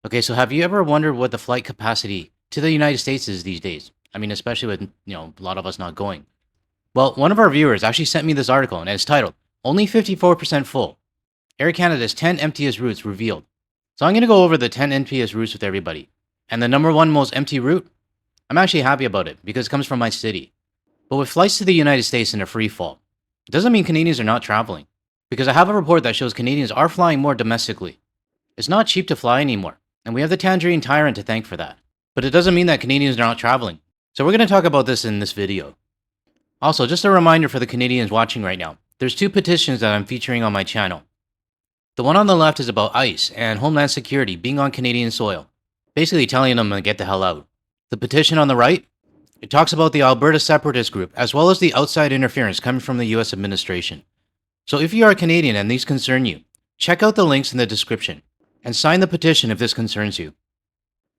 Okay, so have you ever wondered what the flight capacity to the United States is these days? I mean, especially with, a lot of us not going. Well, one of our viewers actually sent me this article and it's titled, Only 54% Full. Air Canada's 10 emptiest routes revealed. So I'm going to go over the 10 emptiest routes with everybody. And the number one most empty route, I'm actually happy about it because it comes from my city. But with flights to the United States in a free fall, it doesn't mean Canadians are not traveling. Because I have a report that shows Canadians are flying more domestically. It's not cheap to fly anymore, and we have the Tangerine Tyrant to thank for that. But it doesn't mean that Canadians are not traveling. So we're going to talk about this in this video. Also, just a reminder for the Canadians watching right now, there's two petitions that I'm featuring on my channel. The one on the left is about ICE and Homeland Security being on Canadian soil, basically telling them to get the hell out. The petition on the right, it talks about the Alberta Separatist Group, as well as the outside interference coming from the US administration. So if you are a Canadian and these concern you, check out the links in the description, and sign the petition if this concerns you.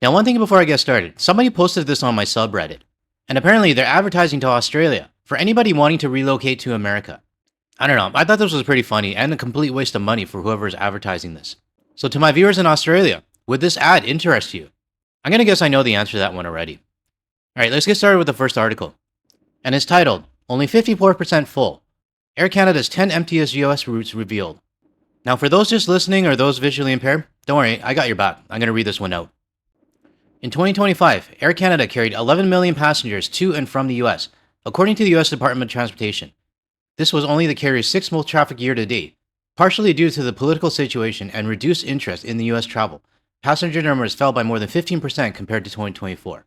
Now, one thing before I get started, somebody posted this on my subreddit, and apparently they're advertising to Australia for anybody wanting to relocate to America. I don't know, I thought this was pretty funny and a complete waste of money for whoever is advertising this. So to my viewers in Australia, would this ad interest you? I'm gonna guess I know the answer to that one already. Alright, let's get started with the first article. And it's titled, Only 54% Full. Air Canada's 10 emptiest US routes revealed. Now, for those just listening or those visually impaired, don't worry, I got your back. I'm going to read this one out. In 2025, Air Canada carried 11 million passengers to and from the US, according to the US Department of Transportation. This was only the carrier's sixth most traffic year to date, partially due to the political situation and reduced interest in the US travel. Passenger numbers fell by more than 15% compared to 2024.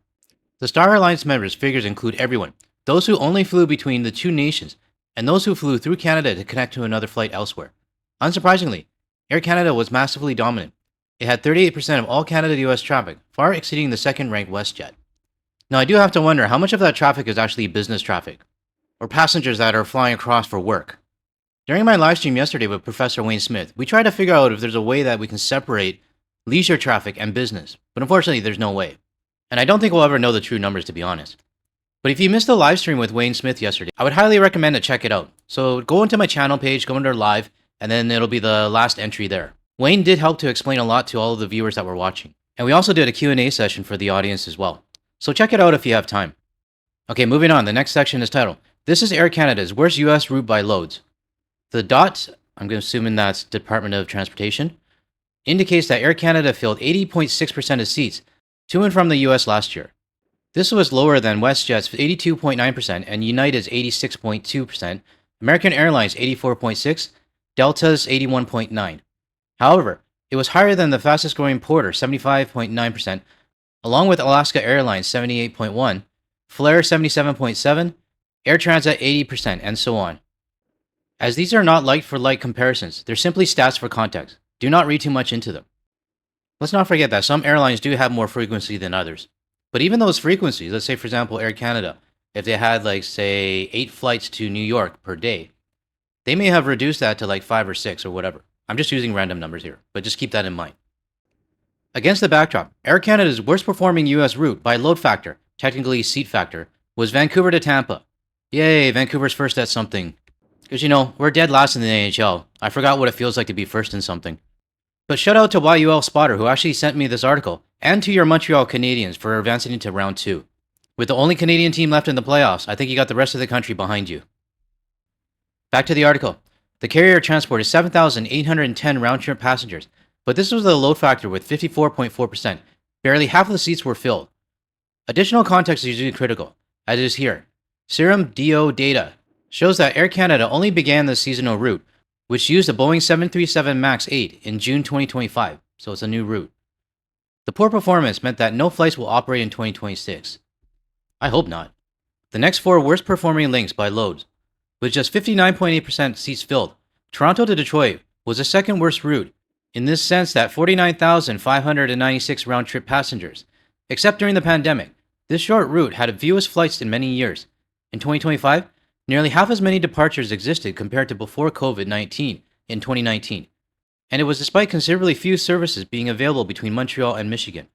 The Star Alliance members' figures include everyone, those who only flew between the two nations, and those who flew through Canada to connect to another flight elsewhere. Unsurprisingly, Air Canada was massively dominant. It had 38% of all Canada-US traffic, far exceeding the second-ranked WestJet. Now, I do have to wonder how much of that traffic is actually business traffic, or passengers that are flying across for work. During my live stream yesterday with Professor Wayne Smith, we tried to figure out if there's a way that we can separate leisure traffic and business, but unfortunately, there's no way. And I don't think we'll ever know the true numbers, to be honest. But if you missed the live stream with Wayne Smith yesterday, I would highly recommend to check it out. So go into my channel page, go under live, and then it'll be the last entry there. Wayne did help to explain a lot to all of the viewers that were watching. And we also did a Q&A session for the audience as well. So check it out if you have time. Okay, moving on. The next section is titled, This is Air Canada's Worst US Route by Loads. The dot, I'm assuming that's Department of Transportation, indicates that Air Canada filled 80.6% of seats to and from the US last year. This was lower than WestJet's 82.9% and United's 86.2%, American Airlines 84.6%, Delta's 81.9%. However, it was higher than the fastest growing Porter 75.9%, along with Alaska Airlines 78.1%, Flair 77.7%, Air Transat 80%, and so on. As these are not like-for-like comparisons, they're simply stats for context. Do not read too much into them. Let's not forget that some airlines do have more frequency than others. But even those frequencies, let's say for example Air Canada, if they had like say 8 flights to New York per day, they may have reduced that to like 5 or 6 or whatever. I'm just using random numbers here, but just keep that in mind. Against the backdrop, Air Canada's worst performing US route by load factor, technically seat factor, was Vancouver to Tampa. Yay, Vancouver's first at something. Because we're dead last in the NHL. I forgot what it feels like to be first in something. But shout out to YUL Spotter who actually sent me this article, and to your Montreal Canadiens for advancing into round 2. With the only Canadian team left in the playoffs, I think you got the rest of the country behind you. Back to the article. The carrier transported 7,810 round-trip passengers, but this was the load factor with 54.4%. Barely half of the seats were filled. Additional context is usually critical, as is here. Serum DO data shows that Air Canada only began the seasonal route, which used a Boeing 737 MAX 8 in June 2025, so it's a new route. The poor performance meant that no flights will operate in 2026. I hope not. The next 4 worst performing links by loads. With just 59.8% seats filled, Toronto to Detroit was the second worst route, in this sense that 49,596 round-trip passengers. Except during the pandemic, this short route had the fewest flights in many years. In 2025, nearly half as many departures existed compared to before COVID-19 in 2019, and it was despite considerably few services being available between Montreal and Michigan.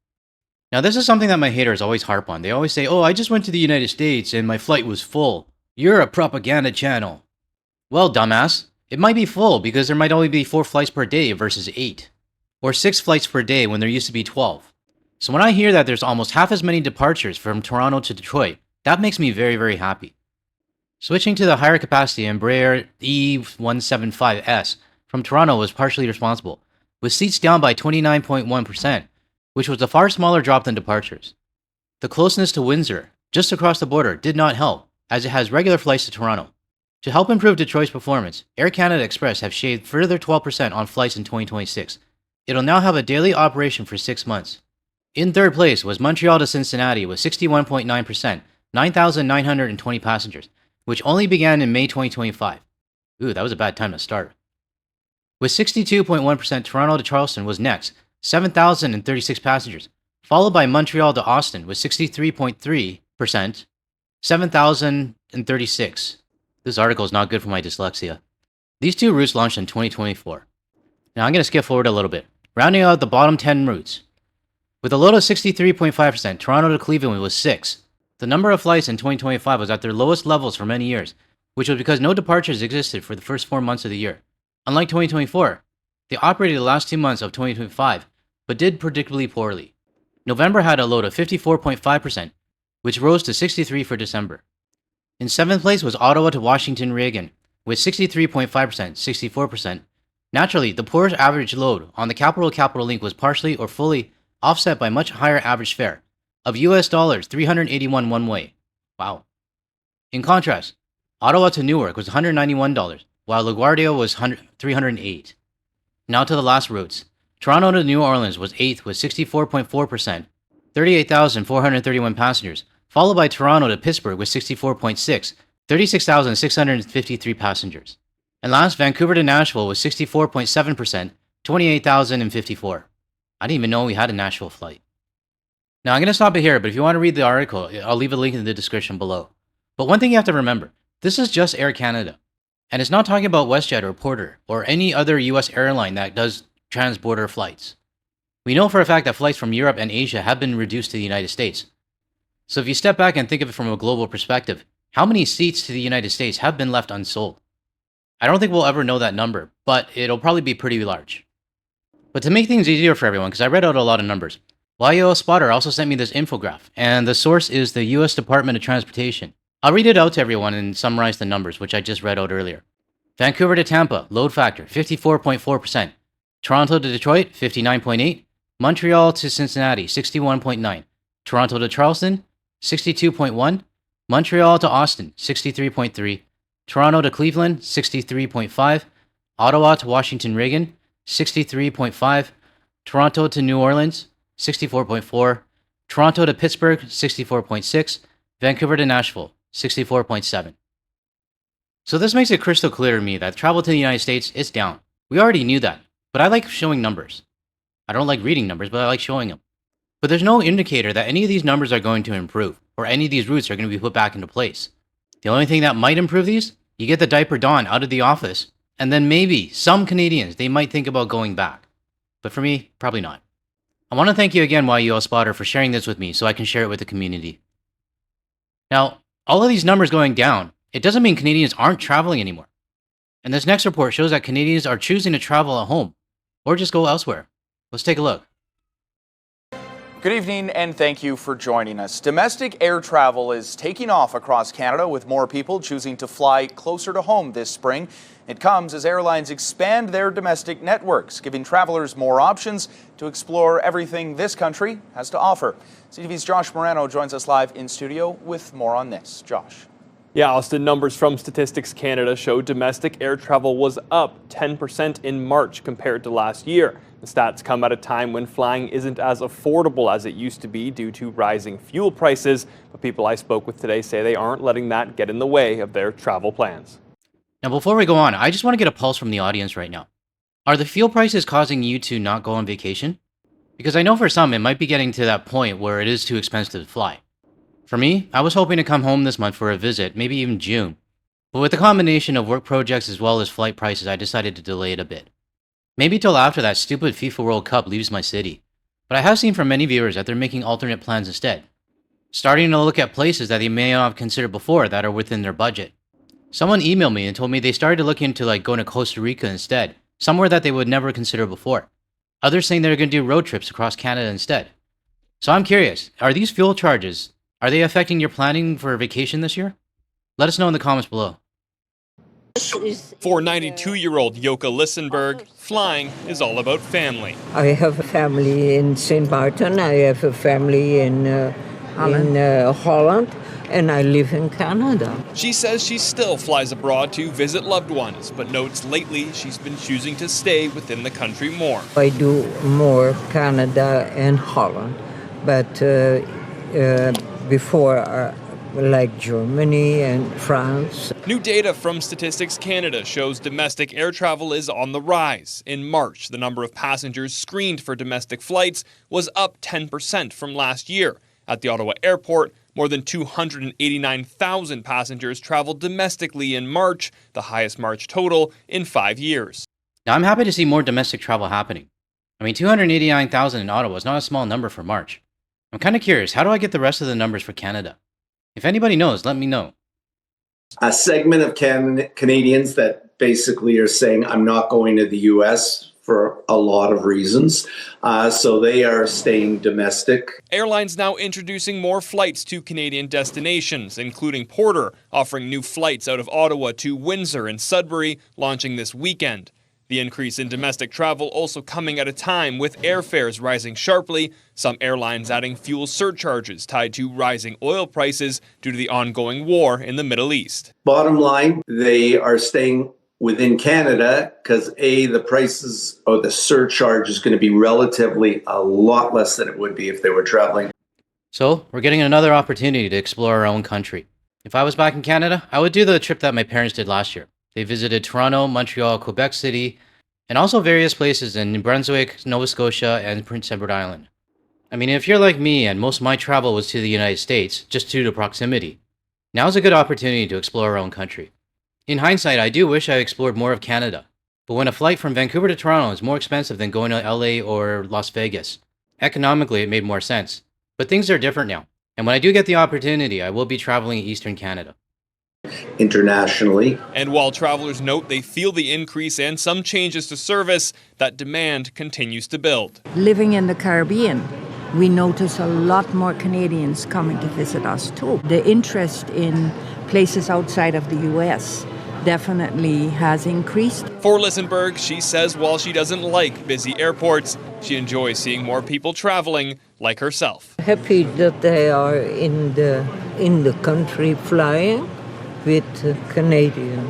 Now, this is something that my haters always harp on. They always say, oh, I just went to the United States and my flight was full. You're a propaganda channel. Well, dumbass, it might be full because there might only be 4 flights per day versus 8. or 6 flights per day when there used to be 12. So when I hear that there's almost half as many departures from Toronto to Detroit, that makes me very, very happy. Switching to the higher capacity Embraer E175S from Toronto was partially responsible, with seats down by 29.1%, which was a far smaller drop than departures. The closeness to Windsor, just across the border, did not help, as it has regular flights to Toronto. To help improve Detroit's performance, Air Canada Express have shaved further 12% on flights in 2026. It'll now have a daily operation for 6 months. In third place was Montreal to Cincinnati with 61.9%, 9,920 passengers, which only began in May 2025. Ooh, that was a bad time to start. With 62.1%, Toronto to Charleston was next, 7,036 passengers, followed by Montreal to Austin with 63.3%, 7,036. This article is not good for my dyslexia. These two routes launched in 2024. Now I'm going to skip forward a little bit, rounding out the bottom 10 routes. With a load of 63.5%, Toronto to Cleveland was 6. The number of flights in 2025 was at their lowest levels for many years, which was because no departures existed for the first 4 months of the year. Unlike 2024, they operated the last 2 months of 2025, but did predictably poorly. November had a load of 54.5%, which rose to 63 for December. In 7th place was Ottawa to Washington Reagan, with 63.5%, 64%. Naturally, the poorest average load on the Capital Link was partially or fully offset by much higher average fare of US dollars 381 one way. Wow. In contrast, Ottawa to Newark was $191, while LaGuardia was $308. Now to the last routes. Toronto to New Orleans was 8th with 64.4%, 38,431 passengers, followed by Toronto to Pittsburgh with 64.6, 36,653 passengers. And last, Vancouver to Nashville was 64.7%, 28,054. I didn't even know we had a Nashville flight. Now I'm going to stop it here, but if you want to read the article, I'll leave a link in the description below. But one thing you have to remember, this is just Air Canada. And it's not talking about WestJet or Porter or any other US airline that does trans-border flights. We know for a fact that flights from Europe and Asia have been reduced to the United States. So if you step back and think of it from a global perspective, how many seats to the United States have been left unsold? I don't think we'll ever know that number, but it'll probably be pretty large. But to make things easier for everyone, because I read out a lot of numbers, YO Spotter also sent me this infograph, and the source is the US Department of Transportation. I'll read it out to everyone and summarize the numbers, which I just read out earlier. Vancouver to Tampa, load factor, 54.4%. Toronto to Detroit, 59.8%. Montreal to Cincinnati, 61.9%. Toronto to Charleston, 62.1%. Montreal to Austin, 63.3%. Toronto to Cleveland, 63.5%. Ottawa to Washington Reagan, 63.5%. Toronto to New Orleans, 64.4%. Toronto to Pittsburgh, 64.6%. Vancouver to Nashville, 64.7%. So this makes it crystal clear to me that travel to the United States is down. We already knew that, but I like showing numbers. I don't like reading numbers, but I like showing them. But there's no indicator that any of these numbers are going to improve, or any of these routes are going to be put back into place. The only thing that might improve these, you get the diaper Don out of the office, and then maybe some Canadians, they might think about going back. But for me, probably not. I want to thank you again, YUL Spotter, for sharing this with me so I can share it with the community. Now, all of these numbers going down, it doesn't mean Canadians aren't traveling anymore. And this next report shows that Canadians are choosing to travel at home, or just go elsewhere. Let's take a look. Good evening and thank you for joining us. Domestic air travel is taking off across Canada with more people choosing to fly closer to home this spring. It comes as airlines expand their domestic networks, giving travelers more options to explore everything this country has to offer. CTV's Josh Morano joins us live in studio with more on this. Josh. Yeah, Austin, numbers from Statistics Canada show domestic air travel was up 10% in March compared to last year. The stats come at a time when flying isn't as affordable as it used to be due to rising fuel prices, but people I spoke with today say they aren't letting that get in the way of their travel plans. Now, before we go on, I just want to get a pulse from the audience right now. Are the fuel prices causing you to not go on vacation? Because I know for some, it might be getting to that point where it is too expensive to fly. For me, I was hoping to come home this month for a visit, maybe even June. But with the combination of work projects as well as flight prices, I decided to delay it a bit. Maybe till after that stupid FIFA World Cup leaves my city. But I have seen from many viewers that they're making alternate plans instead. Starting to look at places that they may not have considered before that are within their budget. Someone emailed me and told me they started to look into going to Costa Rica instead, somewhere that they would never consider before. Others saying they're going to do road trips across Canada instead. So I'm curious, are these fuel charges, are they affecting your planning for a vacation this year? Let us know in the comments below. For 92-year-old Yoka Lissenberg, flying is all about family. I have a family in St. Martin, I have a family in Holland, and I live in Canada. She says she still flies abroad to visit loved ones, but notes lately she's been choosing to stay within the country more. I do more Canada and Holland, but before like Germany and France. New data from Statistics Canada shows domestic air travel is on the rise. In March, the number of passengers screened for domestic flights was up 10% from last year. At the Ottawa airport, more than 289,000 passengers traveled domestically in March, the highest March total in 5 years. Now, I'm happy to see more domestic travel happening. I mean, 289,000 in Ottawa is not a small number for March. I'm kind of curious, how do I get the rest of the numbers for Canada? If anybody knows, let me know. A segment of Canadians that basically are saying, I'm not going to the US for a lot of reasons. So they are staying domestic. Airlines now introducing more flights to Canadian destinations, including Porter, offering new flights out of Ottawa to Windsor and Sudbury, launching this weekend. The increase in domestic travel also coming at a time with airfares rising sharply, some airlines adding fuel surcharges tied to rising oil prices due to the ongoing war in the Middle East. Bottom line, they are staying within Canada because the prices or the surcharge is going to be relatively a lot less than it would be if they were traveling. So, we're getting another opportunity to explore our own country. If I was back in Canada, I would do the trip that my parents did last year. They visited Toronto, Montreal, Quebec City, and also various places in New Brunswick, Nova Scotia, and Prince Edward Island. I mean, if you're like me and most of my travel was to the United States, just due to proximity, now's a good opportunity to explore our own country. In hindsight, I do wish I explored more of Canada, but when a flight from Vancouver to Toronto is more expensive than going to LA or Las Vegas, economically it made more sense. But things are different now, and when I do get the opportunity, I will be traveling Eastern Canada. Internationally. And while travelers note they feel the increase and some changes to service, that demand continues to build. Living in the Caribbean, we notice a lot more Canadians coming to visit us too. The interest in places outside of the U.S. definitely has increased. For Lissenberg, she says while she doesn't like busy airports, she enjoys seeing more people traveling like herself. Happy that they are in the country flying with Canadians.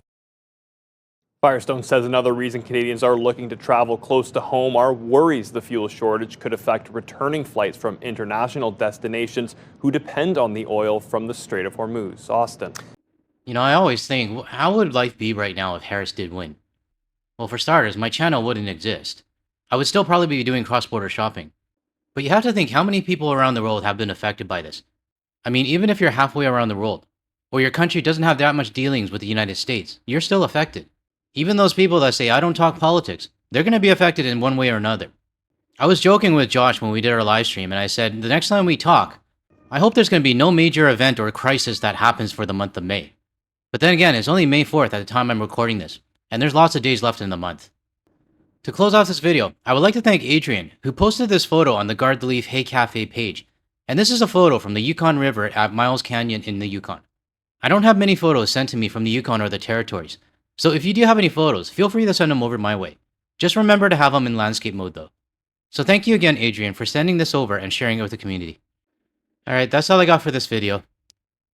Firestone says another reason Canadians are looking to travel close to home are worries the fuel shortage could affect returning flights from international destinations who depend on the oil from the Strait of Hormuz. Austin. You know, I always think, how would life be right now if Harris did win? Well, for starters, my channel wouldn't exist. I would still probably be doing cross-border shopping. But you have to think how many people around the world have been affected by this. I mean, even if you're halfway around the world, or your country doesn't have that much dealings with the United States, you're still affected. Even those people that say, I don't talk politics, they're going to be affected in one way or another. I was joking with Josh when we did our live stream, and I said, the next time we talk, I hope there's going to be no major event or crisis that happens for the month of May. But then again, it's only May 4th at the time I'm recording this, and there's lots of days left in the month. To close off this video, I would like to thank Adrian, who posted this photo on the Guard the Leaf Hey Cafe page. And this is a photo from the Yukon River at Miles Canyon in the Yukon. I don't have many photos sent to me from the Yukon or the territories, so if you do have any photos, feel free to send them over my way. Just remember to have them in landscape mode though. So thank you again, Adrian, for sending this over and sharing it with the community. Alright, that's all I got for this video.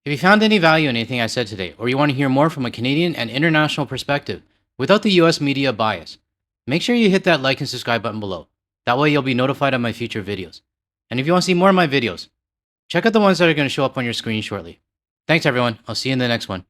If you found any value in anything I said today, or you want to hear more from a Canadian and international perspective, without the US media bias, make sure you hit that like and subscribe button below. That way you'll be notified of my future videos. And if you want to see more of my videos, check out the ones that are going to show up on your screen shortly. Thanks everyone, I'll see you in the next one.